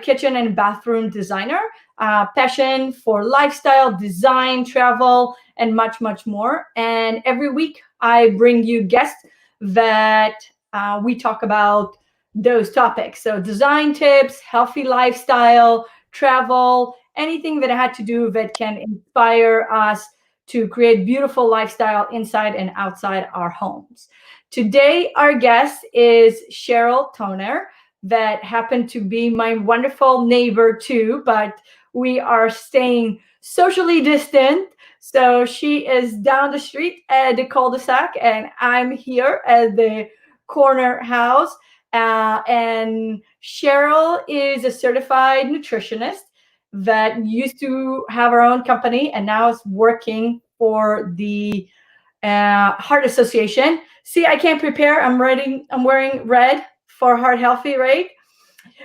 kitchen and bathroom designer, passion for lifestyle, design, travel, and much, much more. And every week I bring you guests that we talk about those topics. So design tips, healthy lifestyle, travel, anything that had to do that can inspire us to create beautiful lifestyle inside and outside our homes. Today, our guest is Cheryl Toner, that happened to be my wonderful neighbor too, but we are staying socially distant. So she is down the street at the cul-de-sac, and I'm here at the corner house. And Cheryl is a certified nutritionist that used to have her own company and now is working for the Heart Association. See, I can't prepare. I'm wearing red for Heart Healthy, right?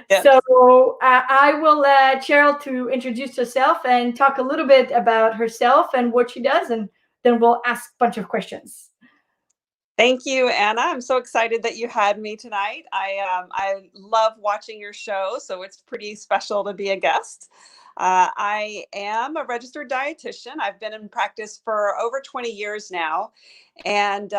Yes. So I will let Cheryl to introduce herself and talk a little bit about herself and what she does, and then we'll ask a bunch of questions. Thank you, Anna. I'm so excited that you had me tonight. I love watching your show, so it's pretty special to be a guest. I am a registered dietitian. I've been in practice for over 20 years now, and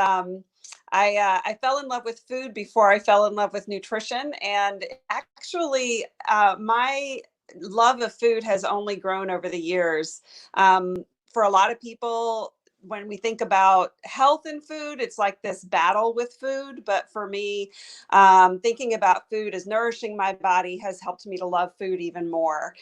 I fell in love with food before I fell in love with nutrition. And actually, my love of food has only grown over the years. For a lot of people, when we think about health and food, it's like this battle with food. But for me, thinking about food as nourishing my body has helped me to love food even more.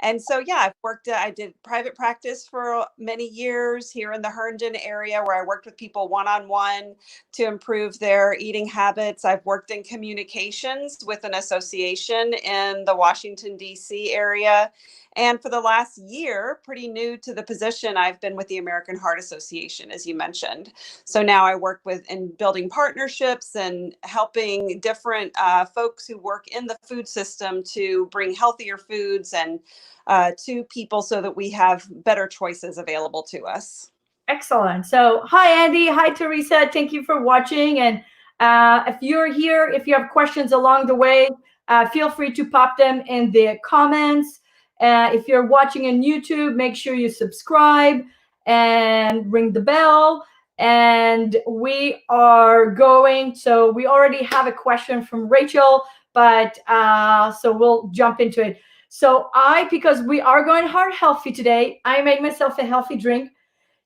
And so, yeah, I did private practice for many years here in the Herndon area, where I worked with people one-on-one to improve their eating habits. I've worked in communications with an association in the Washington, D.C. area. And for the last year, pretty new to the position, I've been with the American Heart Association, as you mentioned. So now I work in building partnerships and helping different folks who work in the food system to bring healthier foods and to people so that we have better choices available to us. Excellent. So hi, Andy. Hi, Teresa. Thank you for watching. And if you're here, if you have questions along the way, feel free to pop them in the comments. If you're watching on YouTube, make sure you subscribe and ring the bell. And we already have a question from Rachel, but so we'll jump into it. So because we are going heart healthy today, I made myself a healthy drink.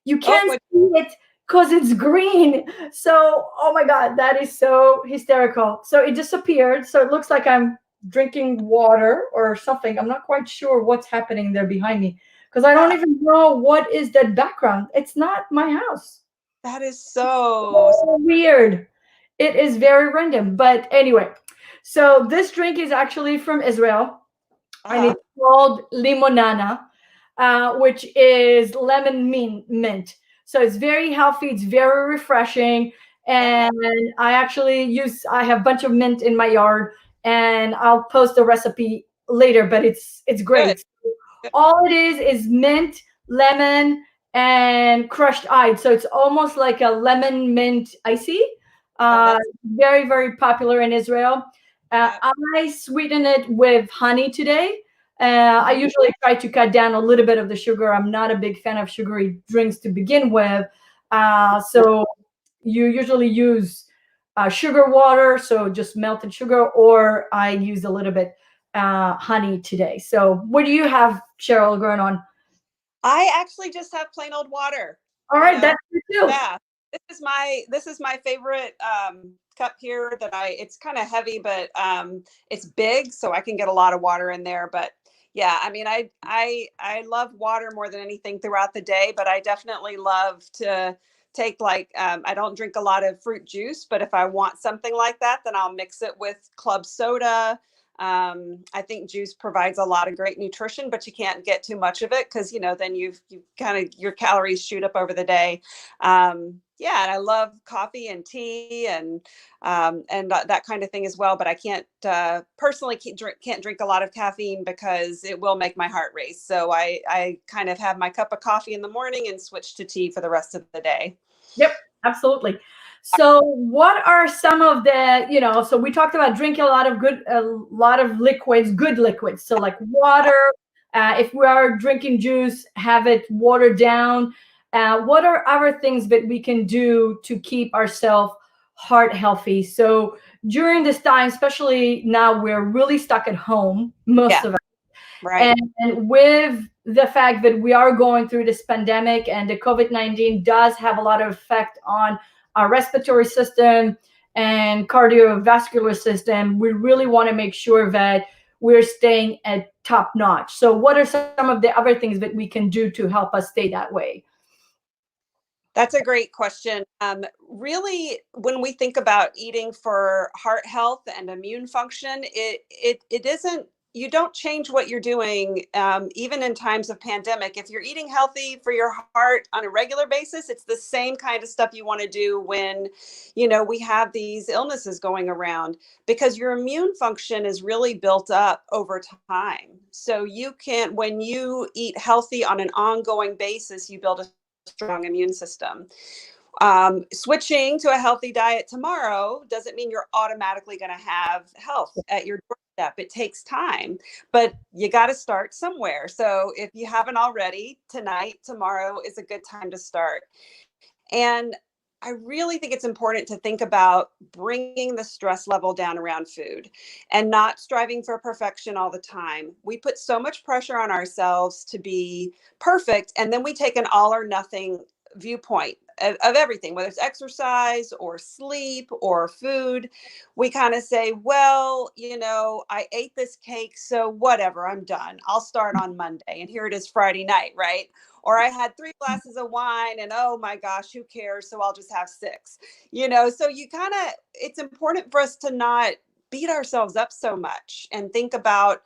You can't see it because it's green. So, oh my God, that is so hysterical. So it disappeared. So it looks like I'm drinking water or something. I'm not quite sure what's happening there behind me, because I don't even know what is that background. It's not my house. That is so weird. It is very random. But anyway, so this drink is actually from Israel. And it's called limonana, which is lemon mint. So it's very healthy. It's very refreshing. And I have a bunch of mint in my yard, and I'll post the recipe later, but it's great. Good. All it is mint, lemon, and crushed ice. So it's almost like a lemon mint icy. Very, very popular in Israel. I sweeten it with honey today. I usually try to cut down a little bit of the sugar. I'm not a big fan of sugary drinks to begin with. So you usually use sugar water, so just melted sugar, or I use a little bit honey today. So what do you have, Cheryl, going on? I actually just have plain old water. All right, that's good too. Yeah. This is my favorite cup here it's kind of heavy, but it's big, so I can get a lot of water in there. But yeah, I mean, I love water more than anything throughout the day, but I definitely love to take I don't drink a lot of fruit juice, but if I want something like that, then I'll mix it with club soda. I think juice provides a lot of great nutrition, but you can't get too much of it because, then you kind of, your calories shoot up over the day. Yeah, and I love coffee and tea and that kind of thing as well. But I can't personally can't drink a lot of caffeine because it will make my heart race. So I kind of have my cup of coffee in the morning and switch to tea for the rest of the day. Yep, absolutely. So what are some of the, so we talked about drinking a lot of liquids, good liquids. So like water, if we are drinking juice, have it watered down. What are other things that we can do to keep ourselves heart healthy? So during this time, especially now, we're really stuck at home, most Yeah, of us. right. And with the fact that we are going through this pandemic and the COVID-19 does have a lot of effect on our respiratory system and cardiovascular system, we really want to make sure that we're staying at top notch. So what are some of the other things that we can do to help us stay that way? That's a great question. Really, when we think about eating for heart health and immune function, it isn't. You don't change what you're doing, even in times of pandemic. If you're eating healthy for your heart on a regular basis, it's the same kind of stuff you want to do when, we have these illnesses going around, because your immune function is really built up over time. So when you eat healthy on an ongoing basis, you build a strong immune system. Switching to a healthy diet tomorrow doesn't mean you're automatically going to have health at your doorstep. It takes time, but you got to start somewhere. So if you haven't already, tonight, tomorrow is a good time to start. And I really think it's important to think about bringing the stress level down around food and not striving for perfection all the time. We put so much pressure on ourselves to be perfect, and then we take an all or nothing viewpoint of everything, whether it's exercise or sleep or food. We kind of say, well, I ate this cake, so whatever, I'm done. I'll start on Monday. And here it is Friday night, right? Or I had 3 glasses of wine and oh my gosh, who cares? So I'll just have 6, so it's important for us to not beat ourselves up so much and think about,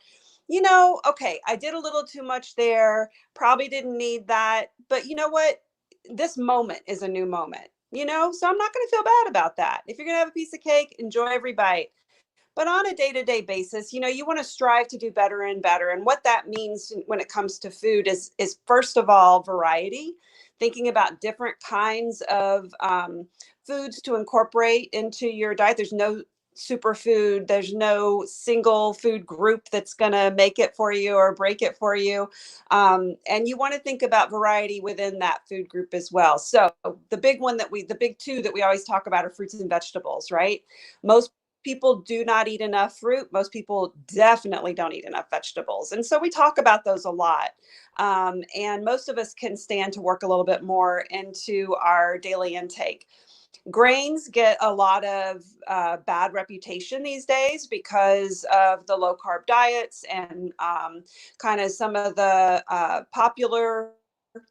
okay, I did a little too much there, probably didn't need that, but you know what? This moment is a new moment, so I'm not going to feel bad about that. If you're going to have a piece of cake, enjoy every bite. But on a day-to-day basis, you want to strive to do better and better. And what that means when it comes to food is first of all, variety, thinking about different kinds of foods to incorporate into your diet. There's no superfood. There's no single food group that's going to make it for you or break it for you. And you want to think about variety within that food group as well. So the big two that we always talk about are fruits and vegetables, right? Most people do not eat enough fruit. Most people definitely don't eat enough vegetables. And so we talk about those a lot. And most of us can stand to work a little bit more into our daily intake. Grains get a lot of bad reputation these days because of the low carb diets and kind of some of the popular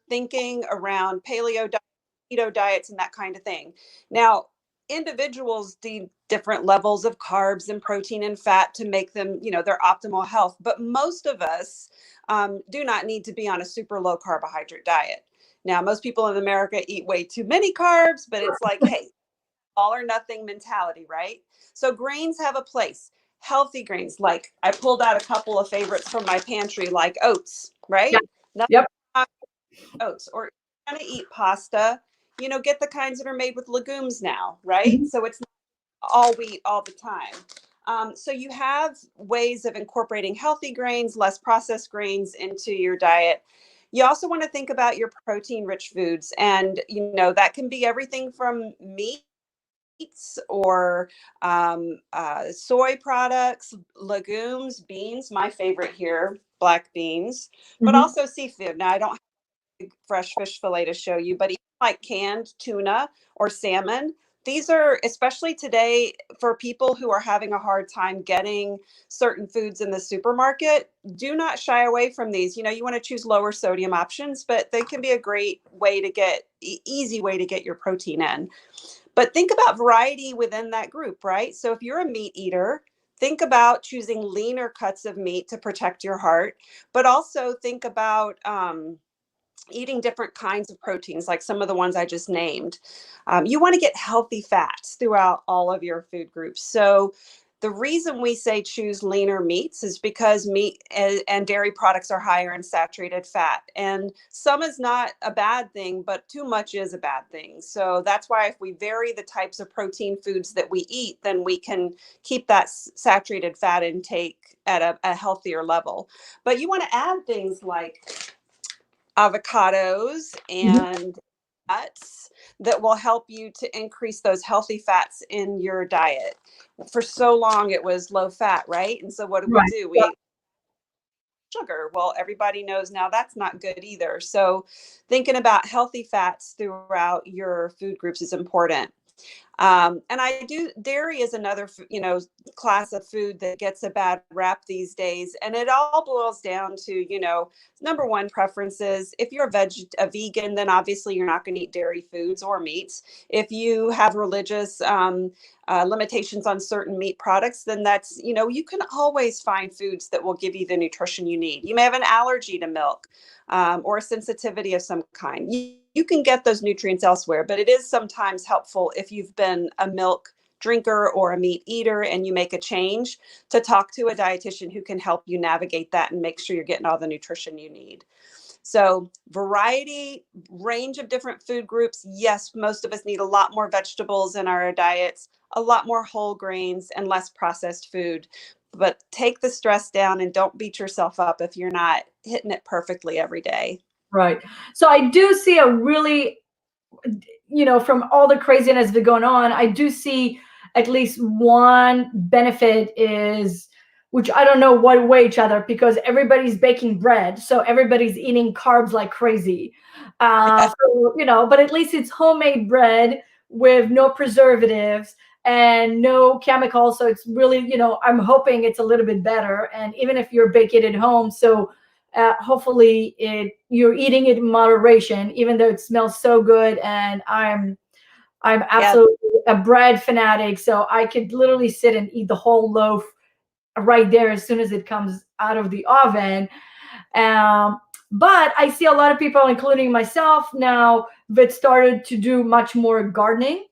thinking around paleo diets, keto diets, and that kind of thing. Now, individuals need different levels of carbs and protein and fat to make them, their optimal health. But most of us do not need to be on a super low carbohydrate diet. Now, most people in America eat way too many carbs, but it's like, hey, all or nothing mentality, right? So grains have a place. Healthy grains, like I pulled out a couple of favorites from my pantry, like oats, Yeah. right? Nothing Yep. wrong with oats. Or if you're going to eat pasta, get the kinds that are made with legumes now, right? Mhm. So it's not all wheat all the time. So you have ways of incorporating healthy grains, less processed grains into your diet. You also want to think about your protein rich foods. And, that can be everything from meat or soy products, legumes, beans, my favorite here, black beans, but Mhm. also seafood. Now, I don't have a fresh fish fillet to show you, but even like canned tuna or salmon, these are, especially today, for people who are having a hard time getting certain foods in the supermarket, do not shy away from these. You want to choose lower sodium options, but they can be a great way to easy way to get your protein in. But think about variety within that group, right? So if you're a meat eater, think about choosing leaner cuts of meat to protect your heart, but also think about eating different kinds of proteins, like some of the ones I just named. You want to get healthy fats throughout all of your food groups. So The reason we say choose leaner meats is because meat and dairy products are higher in saturated fat. And some is not a bad thing, but too much is a bad thing. So that's why if we vary the types of protein foods that we eat, then we can keep that saturated fat intake at a healthier level. But you want to add things like avocados Mhm. and nuts that will help you to increase those healthy fats in your diet. For so long, it was low fat, right? And so what do we Right. do? Yeah. We sugar. Well, everybody knows now that's not good either. So thinking about healthy fats throughout your food groups is important. And I do, dairy is another, class of food that gets a bad rap these days. And it all boils down to, number one, preferences. If you're a vegan, then obviously you're not going to eat dairy foods or meats. If you have religious limitations on certain meat products, then that's, you can always find foods that will give you the nutrition you need. You may have an allergy to milk or a sensitivity of some kind. You can get those nutrients elsewhere, but it is sometimes helpful if you've been a milk drinker or a meat eater and you make a change to talk to a dietitian who can help you navigate that and make sure you're getting all the nutrition you need. So variety, range of different food groups. Yes, most of us need a lot more vegetables in our diets, a lot more whole grains and less processed food. But take the stress down and don't beat yourself up if you're not hitting it perfectly every day. Right. So I do see a really, from all the craziness that's going on, I do see at least one benefit is, which I don't know what way each other, because everybody's baking bread. So everybody's eating carbs like crazy. But at least it's homemade bread with no preservatives and no chemicals. So it's really, I'm hoping it's a little bit better. And even if you're baking at home, so hopefully you're eating it in moderation, even though it smells so good. And I'm Yeah. absolutely a bread fanatic, so I could literally sit and eat the whole loaf right there as soon as it comes out of the oven. Um, but I see a lot of people, including myself now, that started to do much more gardening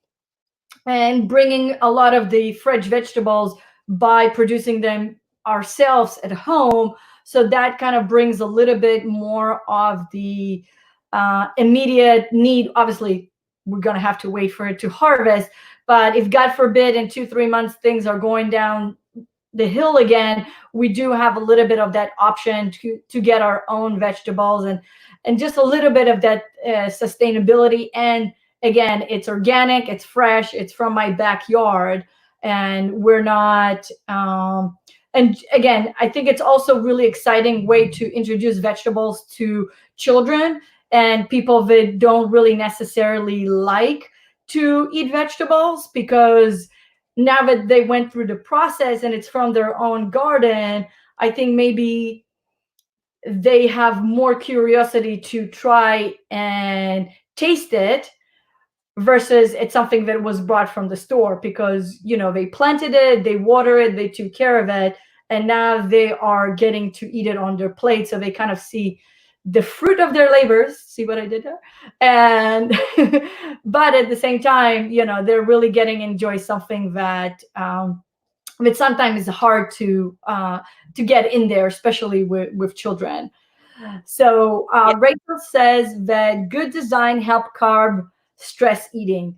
and bringing a lot of the fresh vegetables by producing them ourselves at home. So that kind of brings a little bit more of the immediate need. Obviously, we're going to have to wait for it to harvest. But if, God forbid, in 2-3 months things are going down the hill again, we do have a little bit of that option to get our own vegetables and just a little bit of that sustainability. And again, it's organic, it's fresh, it's from my backyard, and we're not. And again, I think it's also really exciting way to introduce vegetables to children and people that don't really necessarily like to eat vegetables, because now that they went through the process and it's from their own garden, I think maybe they have more curiosity to try and taste it versus it's something that was brought from the store, because they planted it, they water it, they took care of it, and now they are getting to eat it on their plate. So they kind of see the fruit of their labors. See what I did there? And but at the same time, they're really getting enjoy something that that sometimes is hard to get in there, especially with children. So Yeah. Rachel says that good design help curb stress eating.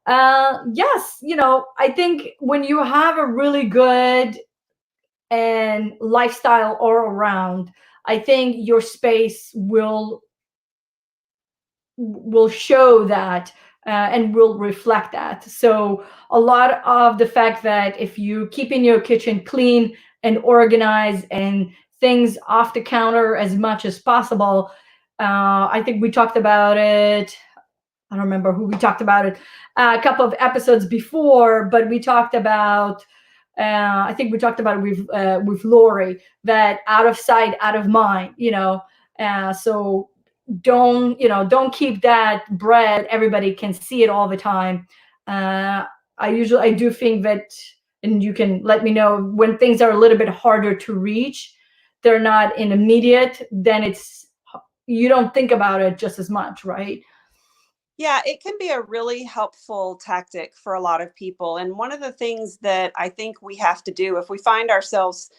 Yes, I think when you have a really good and lifestyle all around, I think your space will show that and will reflect that. So a lot of the fact that if you keep in your kitchen clean and organized and things off the counter as much as possible, I think we talked about it. I don't remember who we talked about it a couple of episodes before, but we talked about. I think we talked about it with Lori, that out of sight, out of mind. So don't keep that bread. Everybody can see it all the time. I do think that, and you can let me know when things are a little bit harder to reach, they're not in immediate, then you don't think about it just as much, right? Yeah, it can be a really helpful tactic for a lot of people. And one of the things that I think we have to do if we find ourselves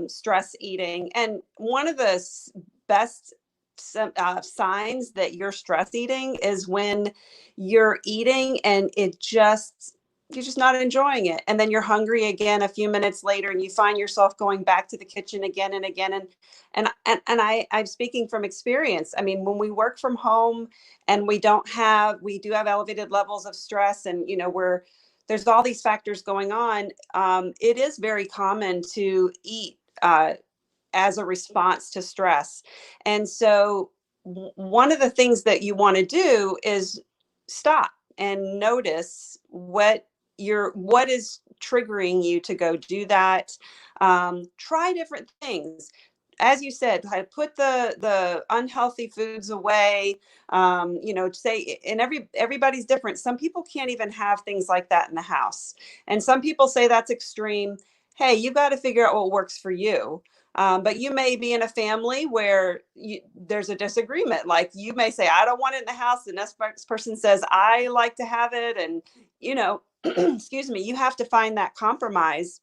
stress eating, and one of the best signs that you're stress eating is when you're eating and you're just not enjoying it. And then you're hungry again a few minutes later and you find yourself going back to the kitchen again and again. I'm speaking from experience. I mean, when we work from home, and we do have elevated levels of stress, and there's all these factors going on. It is very common to eat as a response to stress. And so one of the things that you want to do is stop and notice what is triggering you to go do that. Try different things. As you said, put the unhealthy foods away. Say, and everybody's different. Some people can't even have things like that in the house, and some people say that's extreme. Hey, you got to figure out what works for you. But you may be in a family where there's a disagreement. Like, you may say, I don't want it in the house. The next person says, I like to have it. And, excuse me, you have to find that compromise.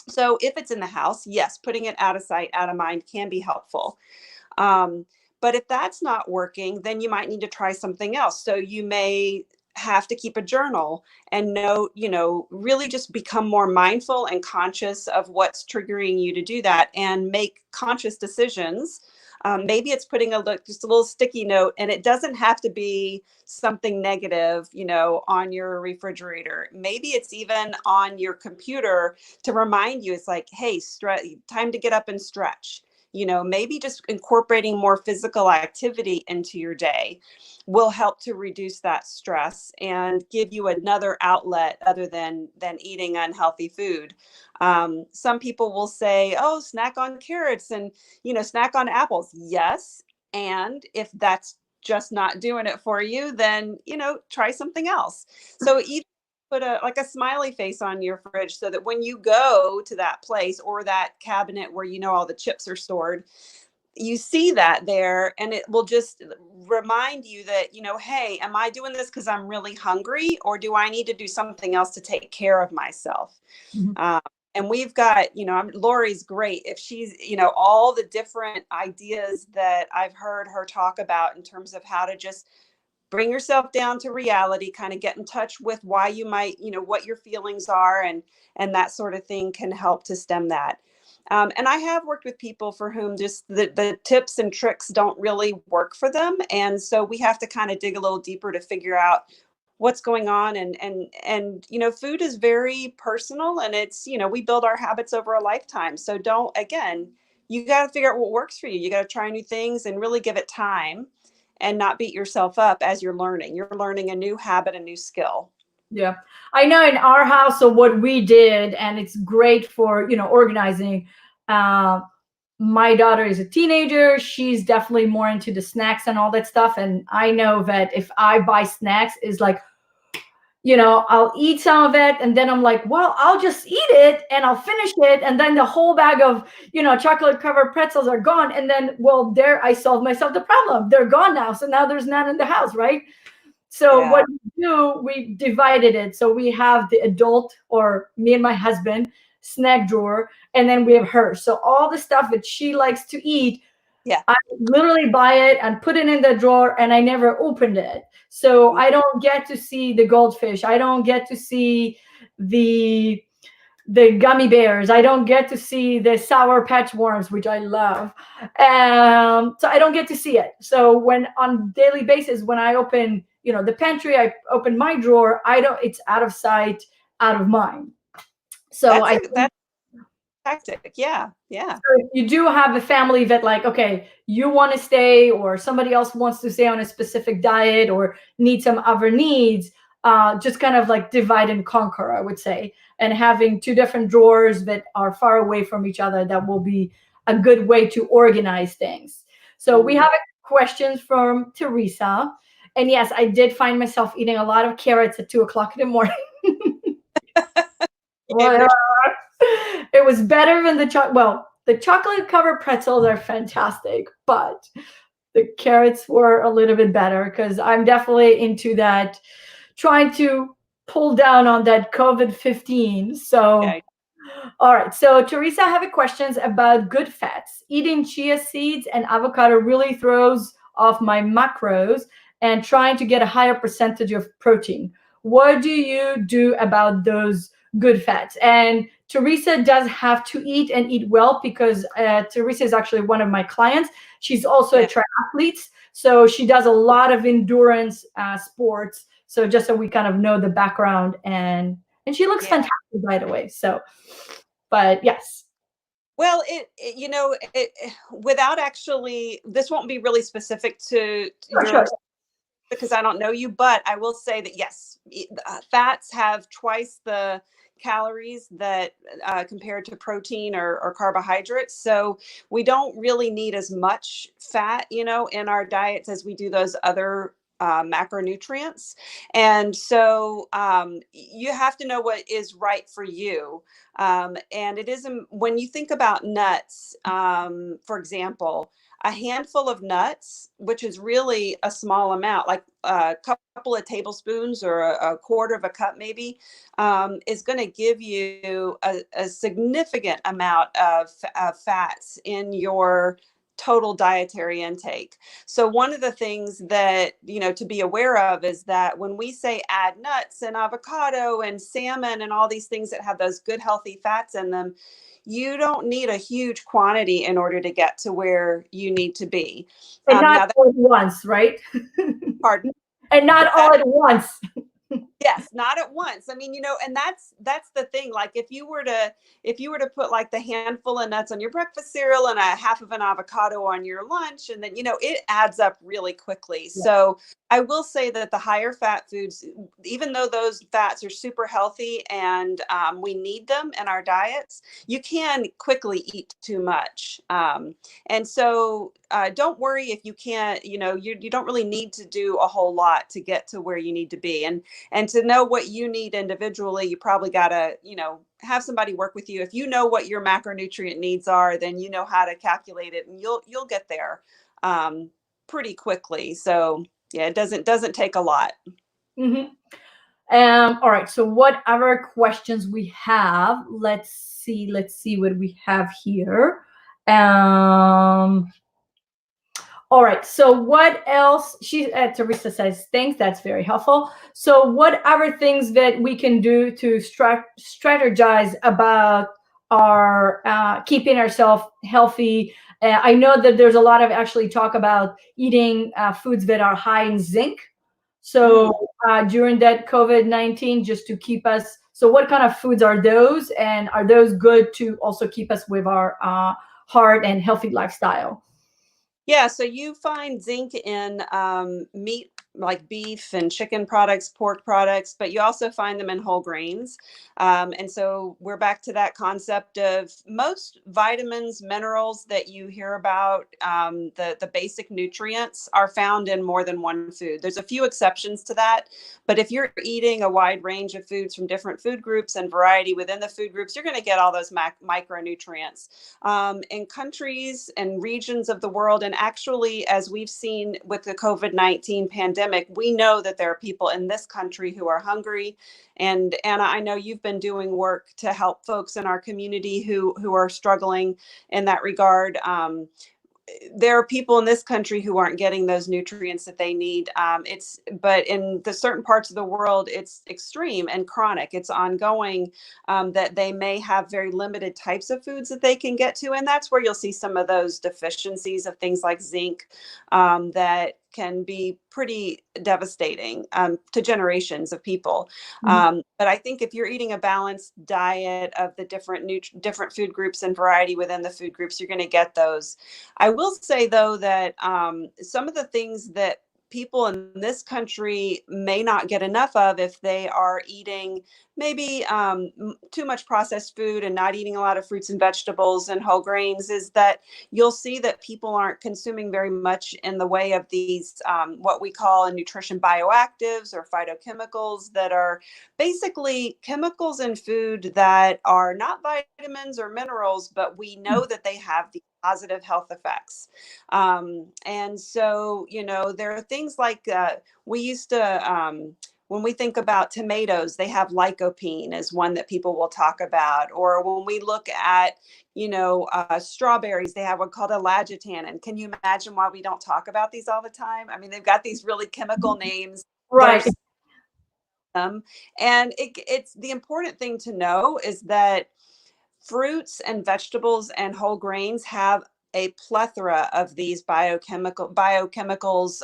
So if it's in the house, yes, putting it out of sight, out of mind can be helpful. But if that's not working, then you might need to try something else. So you may have to keep a journal and note, really just become more mindful and conscious of what's triggering you to do that and make conscious decisions. Maybe it's putting just a little sticky note, and it doesn't have to be something negative, on your refrigerator. Maybe it's even on your computer to remind you. It's like, hey, time to get up and stretch. Maybe just incorporating more physical activity into your day will help to reduce that stress and give you another outlet other than eating unhealthy food. Some people will say, oh, snack on carrots and, snack on apples. Yes. And if that's just not doing it for you, then, try something else. So even put a smiley face on your fridge so that when you go to that place or that cabinet where all the chips are stored, you see that there, and it will just remind you that, hey, am I doing this because I'm really hungry, or do I need to do something else to take care of myself? Mm-hmm. And we've got, Lori's great. If she's, all the different ideas that I've heard her talk about in terms of how to just bring yourself down to reality, kind of get in touch with why you might, what your feelings are, and that sort of thing can help to stem that. And I have worked with people for whom just the tips and tricks don't really work for them. And so we have to kind of dig a little deeper to figure out what's going on. And food is very personal, and it's, we build our habits over a lifetime. So you got to figure out what works for you. You got to try new things and really give it time and not beat yourself up as you're learning. You're learning a new habit, a new skill. Yeah, I know in our house, so what we did, and it's great for, organizing. Uh, my daughter is a teenager. She's definitely more into the snacks and all that stuff. And I know that if I buy snacks, is like, I'll eat some of it and then I'm like, well, I'll just eat it and I'll finish it. And then the whole bag of, chocolate covered pretzels are gone. And then, well, there I solved myself the problem. They're gone now. So now there's none in the house, right? So Yeah. what we do, we divided it. So we have the adult, or me and my husband, snack drawer, and then we have hers. So all the stuff that she likes to eat, Yeah. I literally buy it and put it in the drawer, and I never opened it. So I don't get to see the goldfish. I don't get to see the gummy bears. I don't get to see the sour patch worms, which I love. So I don't get to see it. So when on daily basis, when I open, the pantry, I open my drawer, it's out of sight, out of mind. So That's tactic. Yeah. Yeah. so if you do have a family that, like, okay, you want to stay, or somebody else wants to stay on a specific diet or need some other needs, just kind of like divide and conquer, I would say, and having two different drawers that are far away from each other, that will be a good way to organize things. So we have questions from Teresa. And yes, I did find myself eating a lot of carrots at 2 o'clock in the morning. Well, it was better than the chocolate. Well, the chocolate covered pretzels are fantastic, but the carrots were a little bit better because I'm definitely into that, trying to pull down on that COVID-19. So, Yeah. all right. So, Teresa, I have a questions about good fats. Eating chia seeds and avocado really throws off my macros and trying to get a higher percentage of protein. What do you do about those good fats? And Teresa does have to eat and eat well because Teresa is actually one of my clients. She's also a Yeah. triathlete. So she does a lot of endurance sports. So just so we kind of know the background, and she looks Yeah. fantastic, by the way. So, but yes, Well, without actually, this won't be really specific to for sure. your, because I don't know you, but I will say that yes, fats have twice the calories that compared to protein or carbohydrates. So we don't really need as much fat, in our diets as we do those other macronutrients. And so you have to know what is right for you. And it is when you think about nuts, for example, a handful of nuts, which is really a small amount, like a couple of tablespoons or a quarter of a cup, maybe, is going to give you a significant amount of fats in your total dietary intake. So one of the things that, to be aware of is that when we say add nuts and avocado and salmon and all these things that have those good healthy fats in them, you don't need a huge quantity in order to get to where you need to be. And not Now that all at once, right? part, And not what's all that? at once. Yes, not at once. I mean, and that's the thing. Like if you were to put like the handful of nuts on your breakfast cereal and a half of an avocado on your lunch, and then it adds up really quickly. Yeah. So I will say that the higher fat foods, even though those fats are super healthy and we need them in our diets, you can quickly eat too much. And so don't worry if you can't. You don't really need to do a whole lot to get to where you need to be. And to know what you need individually, you probably got to, have somebody work with you. If you know what your macronutrient needs are, then you know how to calculate it, and you'll get there pretty quickly. So yeah, it doesn't take a lot. Hmm. All right. So what other questions we have? Let's see. Let's see what we have here. Um, All right. So what else? Teresa says, thanks. That's very helpful. So what other things that we can do to strategize about our keeping ourselves healthy? I know that there's a lot of actually talk about eating foods that are high in zinc. So Mm. during that COVID-19, just to keep us. So what kind of foods are those, and are those good to also keep us with our heart and healthy lifestyle? Yeah, so you find zinc in meat like beef and chicken products, pork products, but you also find them in whole grains. And so we're back to that concept of most vitamins, minerals that you hear about, the basic nutrients are found in more than one food. There's a few exceptions to that, but if you're eating a wide range of foods from different food groups and variety within the food groups, you're going to get all those micronutrients. In countries and regions of the world. And actually, as we've seen with the COVID-19 pandemic, we know that there are people in this country who are hungry. And Anna, I know you've been doing work to help folks in our community who are struggling in that regard. There are people in this country who aren't getting those nutrients that they need. But in the certain parts of the world, it's extreme and chronic. It's ongoing, that they may have very limited types of foods that they can get to. And that's where you'll see some of those deficiencies of things like zinc, that can be pretty devastating to generations of people. But I think if you're eating a balanced diet of the different food groups and variety within the food groups, you're going to get those. I will say, though, that some of the things that people in this country may not get enough of if they are eating maybe too much processed food and not eating a lot of fruits and vegetables and whole grains is that you'll see that people aren't consuming very much in the way of these what we call in nutrition bioactives or phytochemicals that are basically chemicals in food that are not vitamins or minerals, but we know that they have the positive health effects. And so, there are things like we used to, when we think about tomatoes, they have lycopene is one that people will talk about. Or when we look at, strawberries, they have one called elagitanin. Can you imagine why we don't talk about these all the time? I mean, they've got these really chemical names. Right. And it's the important thing to know is that fruits and vegetables and whole grains have a plethora of these biochemicals,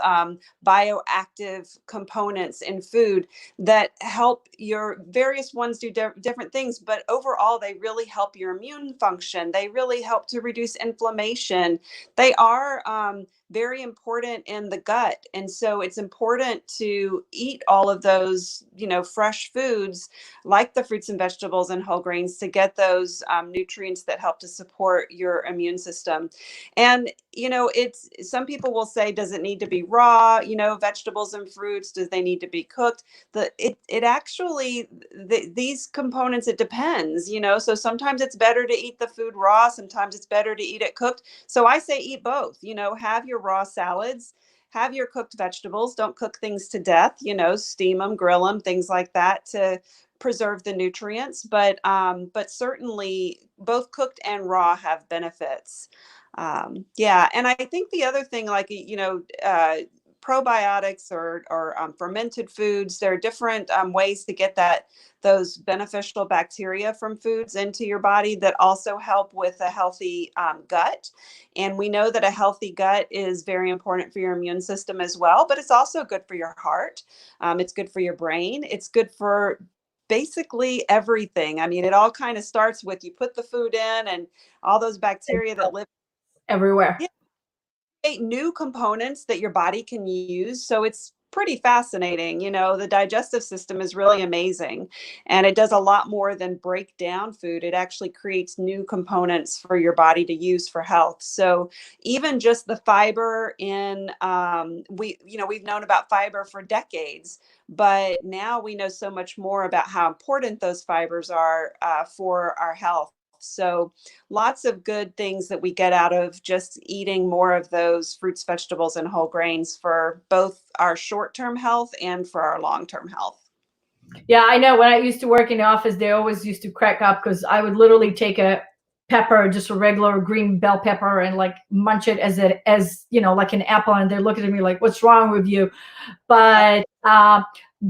bioactive components in food that help your various ones do different things. But overall, they really help your immune function. They really help to reduce inflammation. They are very important in the gut. And so it's important to eat all of those, fresh foods like the fruits and vegetables and whole grains to get those nutrients that help to support your immune system. And, it's some people will say, does it need to be raw, vegetables and fruits? Do they need to be cooked? It actually, these components, it depends, so sometimes it's better to eat the food raw. Sometimes it's better to eat it cooked. So I say eat both, have your raw salads, have your cooked vegetables. Don't cook things to death, steam them, grill them, things like that to preserve the nutrients. But certainly both cooked and raw have benefits. Yeah. And I think the other thing, like, probiotics or fermented foods, there are different ways to get those beneficial bacteria from foods into your body that also help with a healthy gut. And we know that a healthy gut is very important for your immune system as well, but it's also good for your heart. It's good for your brain. It's good for basically everything. I mean, it all kind of starts with you put the food in and all those bacteria that live everywhere. New components that your body can use. So it's pretty fascinating. The digestive system is really amazing, and it does a lot more than break down food. It actually creates new components for your body to use for health. So even just the fiber in, we've known about fiber for decades, but now we know so much more about how important those fibers are for our health. So lots of good things that we get out of just eating more of those fruits, vegetables, and whole grains for both our short-term health and for our long-term health. Yeah, I know. When I used to work in the office, they always used to crack up because I would literally take a pepper, just a regular green bell pepper, and like munch it as like an apple, and they're looking at me like, "What's wrong with you?" But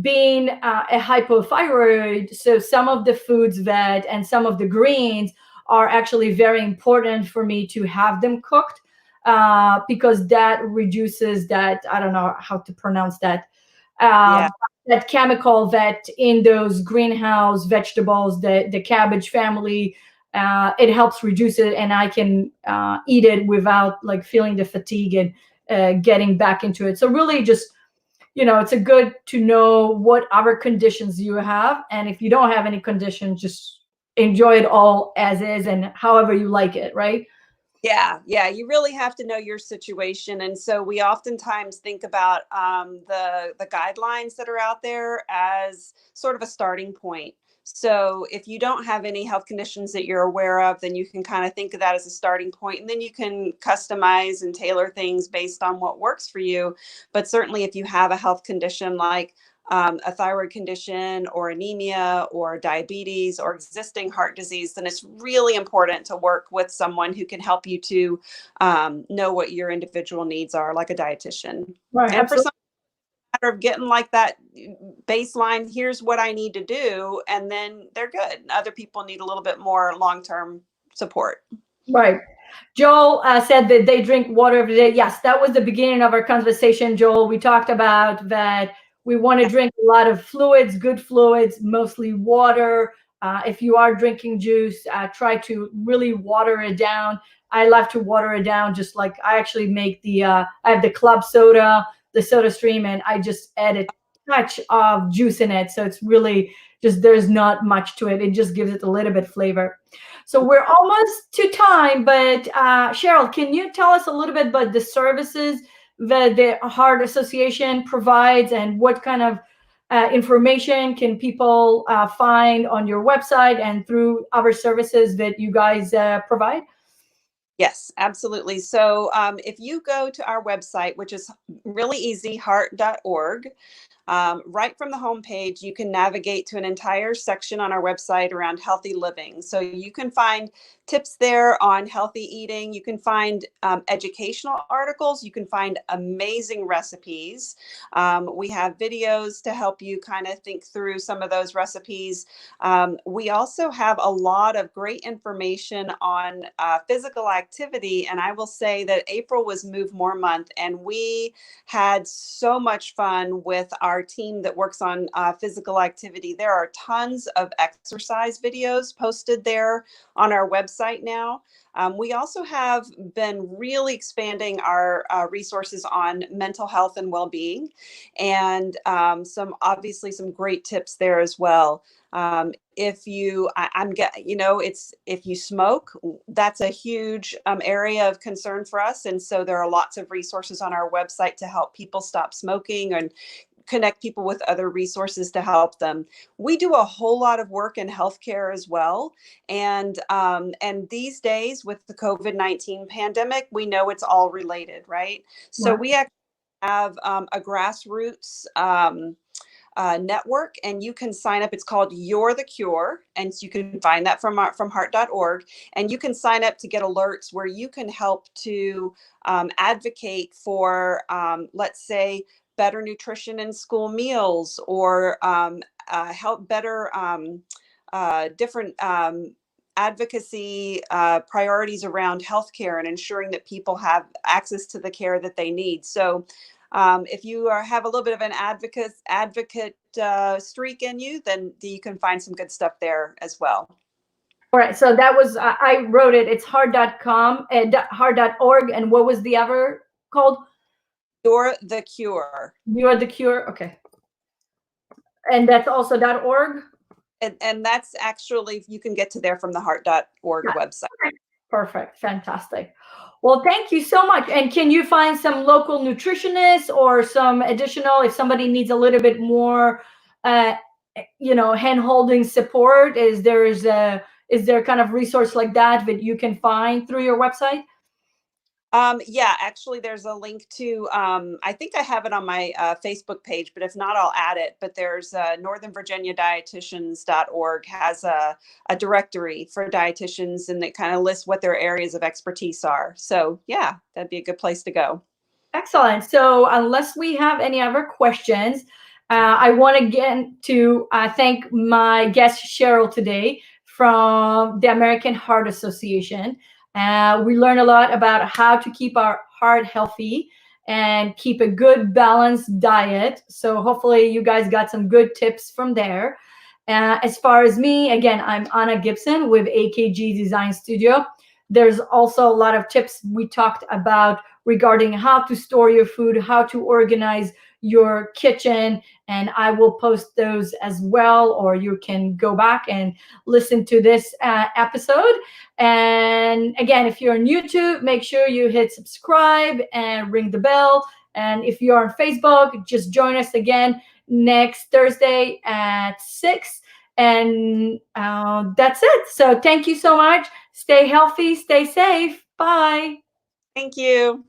being a hypothyroid, so some of the foods and some of the greens are actually very important for me to have them cooked because that reduces that, I don't know how to pronounce that, that chemical that in those greenhouse vegetables, the cabbage family, it helps reduce it, and I can eat it without like feeling the fatigue and getting back into it. So really just, it's a good to know what other conditions you have. And if you don't have any conditions, just enjoy it all as is and however you like it, right? Yeah, you really have to know your situation. And so we oftentimes think about the guidelines that are out there as sort of a starting point. So if you don't have any health conditions that you're aware of, then you can kind of think of that as a starting point, and then you can customize and tailor things based on what works for you. But certainly if you have a health condition like a thyroid condition or anemia or diabetes or existing heart disease, then it's really important to work with someone who can help you to know what your individual needs are, like a dietitian. Right. And for some, matter of getting like that baseline, here's what I need to do, and then they're good. Other people need a little bit more long-term support. Right. Joel said that they drink water every day. Yes, that was the beginning of our conversation, Joel. We talked about that we want to drink a lot of fluids, good fluids, mostly water. If you are drinking juice, try to really water it down. I love to water it down, just like I actually make I have the club soda, the soda stream, and I just add a touch of juice in it. So it's really just, there's not much to it. It just gives it a little bit flavor. So we're almost to time, but Cheryl, can you tell us a little bit about the services that the Heart Association provides, and what kind of information can people find on your website and through other services that you guys provide? Yes, absolutely. So if you go to our website, which is really easy, heart.org, right from the homepage, you can navigate to an entire section on our website around healthy living. So you can find tips there on healthy eating. You can find educational articles. You can find amazing recipes. We have videos to help you kind of think through some of those recipes. We also have a lot of great information on physical activity. And I will say that April was Move More Month, and we had so much fun with our team that works on physical activity. There are tons of exercise videos posted there on our website now. We also have been really expanding our resources on mental health and well-being, and obviously some great tips there as well. If you, it's if you smoke, that's a huge area of concern for us, and so there are lots of resources on our website to help people stop smoking and connect people with other resources to help them. We do a whole lot of work in healthcare as well, and these days with the COVID-19 pandemic, we know it's all related, right? So Wow. we actually have a grassroots network, and you can sign up. It's called You're the Cure, and you can find that from heart.org, and you can sign up to get alerts where you can help to advocate for, let's say, better nutrition in school meals, or help better different advocacy priorities around healthcare and ensuring that people have access to the care that they need. So if you have a little bit of an advocate streak in you, then you can find some good stuff there as well. All right. So that was, I wrote it. It's heart.com and heart.org. And what was the other called? You're the Cure. You're the Cure. Okay. And that's also .org. And that's actually, you can get to there from the heart.org website. Okay. Perfect. Fantastic. Well, thank you so much. And can you find some local nutritionists or some additional, if somebody needs a little bit more, hand-holding support? Is there kind of resource like that you can find through your website? Yeah, actually, there's a link to, I think I have it on my Facebook page, but if not, I'll add it. But there's Northern Virginia Dietitians.org has a directory for dietitians, and it kind of lists what their areas of expertise are. So yeah, that'd be a good place to go. Excellent. So unless we have any other questions, I want again to thank my guest, Cheryl, today from the American Heart Association. We learned a lot about how to keep our heart healthy and keep a good balanced diet. So hopefully you guys got some good tips from there. As far as me, again, I'm Anna Gibson with AKG Design Studio. There's also a lot of tips we talked about regarding how to store your food, how to organize your kitchen, and I will post those as well, or you can go back and listen to this episode. And again, if you're on YouTube, make sure you hit subscribe and ring the bell. And if you're on Facebook, just join us again next Thursday at 6. And that's it. So thank you so much. Stay healthy, stay safe. Bye. Thank you.